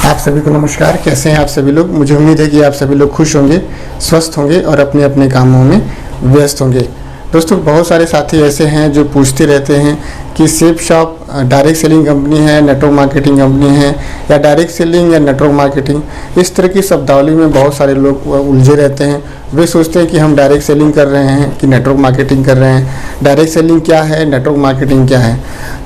आप सभी को नमस्कार। कैसे हैं आप सभी लोग? मुझे उम्मीद है कि आप सभी लोग खुश होंगे, स्वस्थ होंगे और अपने अपने कामों में व्यस्त होंगे। दोस्तों, बहुत सारे साथी ऐसे हैं जो पूछते रहते हैं कि safe shop direct selling company है, नेटवर्क मार्केटिंग कंपनी है, या डायरेक्ट सेलिंग या नेटवर्क मार्केटिंग। इस तरह की शब्दावली में बहुत सारे लोग उलझे रहते हैं। वे सोचते हैं कि हम डायरेक्ट सेलिंग कर रहे हैं कि नेटवर्क मार्केटिंग कर रहे हैं। डायरेक्ट सेलिंग क्या है, नेटवर्क मार्केटिंग क्या है?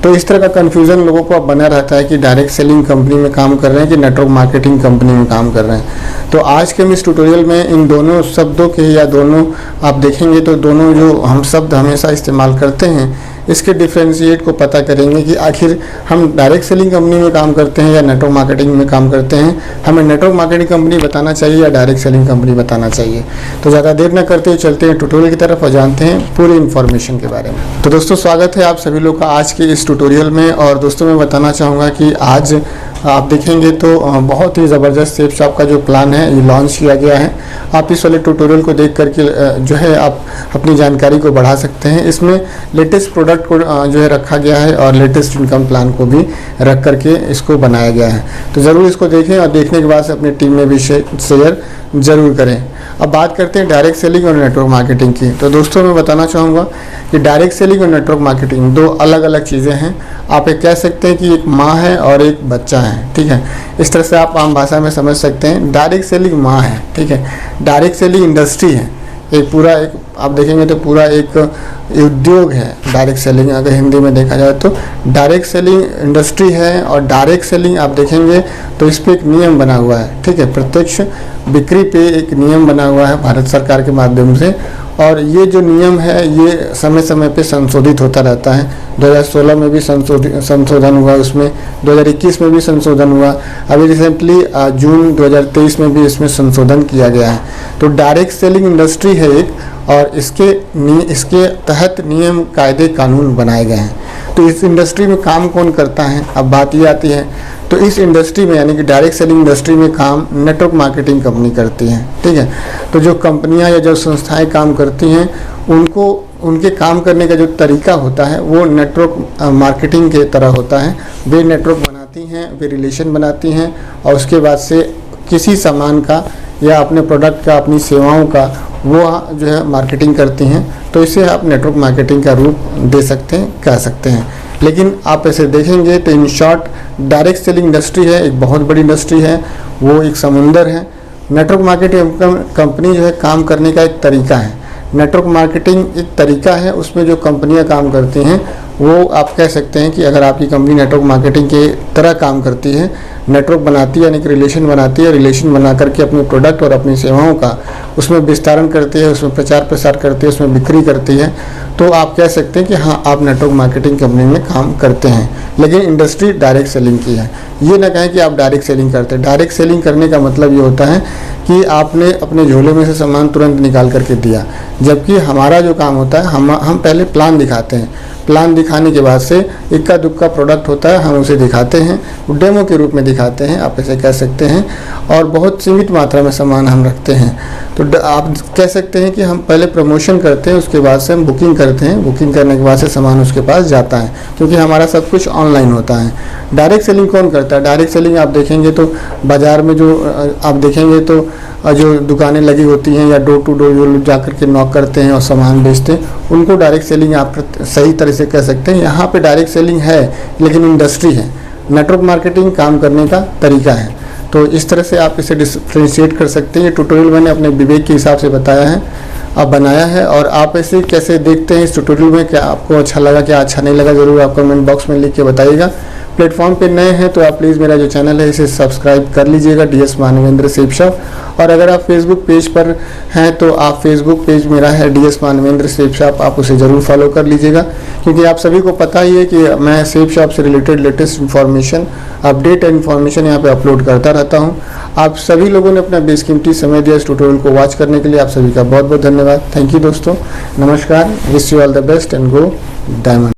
तो इस तरह का कन्फ्यूज़न लोगों को अब बना रहता है कि डायरेक्ट सेलिंग कंपनी में काम कर रहे हैं कि नेटवर्क मार्केटिंग कंपनी में काम कर रहे हैं। तो आज के इस ट्यूटोरियल में इन दोनों शब्दों के या दोनों आप देखेंगे तो दोनों जो हम शब्द हमेशा इस्तेमाल करते हैं, इसके डिफ्रेंशिएट को पता करेंगे कि आखिर हम डायरेक्ट सेलिंग कंपनी में काम करते हैं या नेटवर्क मार्केटिंग में काम करते हैं। हमें नेटवर्क मार्केटिंग कंपनी बताना चाहिए या डायरेक्ट सेलिंग कंपनी बताना चाहिए। तो ज़्यादा देर न करते हुए चलते हैं ट्यूटोरियल की तरफ और जानते हैं पूरी इन्फॉर्मेशन के बारे में। तो दोस्तों, स्वागत है आप सभी लोग का आज के इस ट्यूटोरियल में। और दोस्तों, मैं बताना चाहूँगा कि आज आप देखेंगे तो बहुत ही ज़बरदस्त सेफ शॉप का जो प्लान है ये लॉन्च किया गया है। आप इस वाले ट्यूटोरियल को देख करके जो है आप अपनी जानकारी को बढ़ा सकते हैं। इसमें लेटेस्ट प्रोडक्ट को जो है रखा गया है और लेटेस्ट इनकम प्लान को भी रख करके इसको बनाया गया है। तो ज़रूर इसको देखें और देखने के बाद से अपनी टीम में भी शेयर ज़रूर करें। अब बात करते हैं डायरेक्ट सेलिंग और नेटवर्क मार्केटिंग की। तो दोस्तों, मैं बताना चाहूँगा कि डायरेक्ट सेलिंग और नेटवर्क मार्केटिंग दो अलग अलग चीज़ें हैं। आप एक कह सकते हैं कि एक माँ है और एक बच्चा है, ठीक है। इस तरह से आप आम भाषा में समझ सकते हैं। डायरेक्ट सेलिंग माँ है, ठीक है। डायरेक्ट सेलिंग इंडस्ट्री है, एक पूरा एक आप देखेंगे तो पूरा एक उद्योग है डायरेक्ट सेलिंग। अगर हिंदी में देखा जाए तो डायरेक्ट सेलिंग इंडस्ट्री है। और डायरेक्ट सेलिंग आप देखेंगे तो इस पर एक नियम बना हुआ है, ठीक है। प्रत्यक्ष बिक्री पे एक नियम बना हुआ है भारत सरकार के माध्यम से। और ये जो नियम है ये समय समय पे संशोधित होता रहता है। 2016 में भी संशोधन हुआ, उसमें 2021 में भी संशोधन हुआ। अभी रिसेंटली जून 2023 में भी इसमें संशोधन किया गया है। तो डायरेक्ट सेलिंग इंडस्ट्री है एक, और इसके तहत नियम कायदे कानून बनाए गए हैं। तो इस इंडस्ट्री में काम कौन करता है? अब बात ये आती है, तो इस इंडस्ट्री में यानी कि डायरेक्ट सेलिंग इंडस्ट्री में काम नेटवर्क मार्केटिंग कंपनी करती हैं, ठीक है। तो जो कंपनियां या जो संस्थाएं काम करती हैं उनको उनके काम करने का जो तरीका होता है वो नेटवर्क मार्केटिंग के तरह होता है। वे नेटवर्क बनाती हैं, वे रिलेशन बनाती हैं और उसके बाद से किसी सामान का या अपने प्रोडक्ट का, अपनी सेवाओं का वो जो है मार्केटिंग करती हैं। तो इसे आप नेटवर्क मार्केटिंग का रूप दे सकते हैं, कह सकते हैं। लेकिन आप ऐसे देखेंगे तो in short direct selling industry है, एक बहुत बड़ी इंडस्ट्री है, वो एक समुंदर है। नेटवर्क मार्केटिंग कंपनी जो है काम करने का एक तरीका है। नेटवर्क मार्केटिंग एक तरीका है, उसमें जो कंपनियां काम करती हैं वो आप कह सकते हैं कि अगर आपकी कंपनी नेटवर्क मार्केटिंग के तरह काम करती है, नेटवर्क बनाती है यानी कि रिलेशन बनाती है, रिलेशन बना करके अपने प्रोडक्ट और अपनी सेवाओं का उसमें विस्तारण करती है, उसमें प्रचार प्रसार करती है, उसमें बिक्री करती है, तो आप कह सकते हैं कि हाँ, आप नेटवर्क मार्केटिंग कंपनी में काम करते हैं। लेकिन इंडस्ट्री डायरेक्ट सेलिंग की है। ये ना कहें कि आप डायरेक्ट सेलिंग करते हैं। डायरेक्ट सेलिंग करने का मतलब ये होता है कि आपने अपने झोले में से सामान तुरंत निकाल करके दिया, जबकि हमारा जो काम होता है हम पहले प्लान दिखाते हैं। प्लान दिखाने के बाद से इक्का दुक्का प्रोडक्ट होता है, हम उसे दिखाते हैं, डेमो के रूप में दिखाते हैं, आप ऐसे कह सकते हैं। और बहुत सीमित मात्रा में सामान हम रखते हैं। तो आप कह सकते हैं कि हम पहले प्रमोशन करते हैं, उसके बाद से हम बुकिंग करते हैं। बुकिंग करने के बाद से सामान उसके पास जाता है, क्योंकि हमारा सब कुछ ऑनलाइन होता है। डायरेक्ट सेलिंग कौन करता है? डायरेक्ट सेलिंग आप देखेंगे तो बाज़ार में जो आप देखेंगे तो जो दुकानें लगी होती हैं या डोर टू डोर जो लोग जाकर के नॉक करते हैं और सामान बेचते हैं, उनको डायरेक्ट सेलिंग आप सही तरह से कह सकते हैं। यहाँ पे डायरेक्ट सेलिंग है लेकिन इंडस्ट्री है। नेटवर्क मार्केटिंग काम करने का तरीका है। तो इस तरह से आप इसे डिफ्रेंशिएट कर सकते हैं। ये ट्यूटोरियल मैंने अपने विवेक के हिसाब से बताया है, आप बनाया है। और आप ऐसे कैसे देखते हैं इस ट्यूटोरियल में, क्या आपको अच्छा लगा, क्या अच्छा नहीं लगा, ज़रूर आप कमेंट बॉक्स में लिख के बताइएगा। प्लेटफॉर्म पे नए हैं तो आप प्लीज़ मेरा जो चैनल है इसे सब्सक्राइब कर लीजिएगा, DS मानवेंद्र सेफ शॉप। और अगर आप फेसबुक पेज पर हैं तो आप फेसबुक पेज मेरा है DS मानवेंद्र सेफ शॉप, आप उसे ज़रूर फॉलो कर लीजिएगा, क्योंकि आप सभी को पता ही है कि मैं सेफ शॉप से related latest information, update and information यहाँ पे अपलोड करता रहता हूँ। आप सभी लोगों ने अपना बेशकीमती समय दिया इस ट्यूटोरियल को वॉच करने के लिए, आप सभी का बहुत बहुत धन्यवाद। थैंक यू दोस्तों, नमस्कार, wish you all the best and go diamond.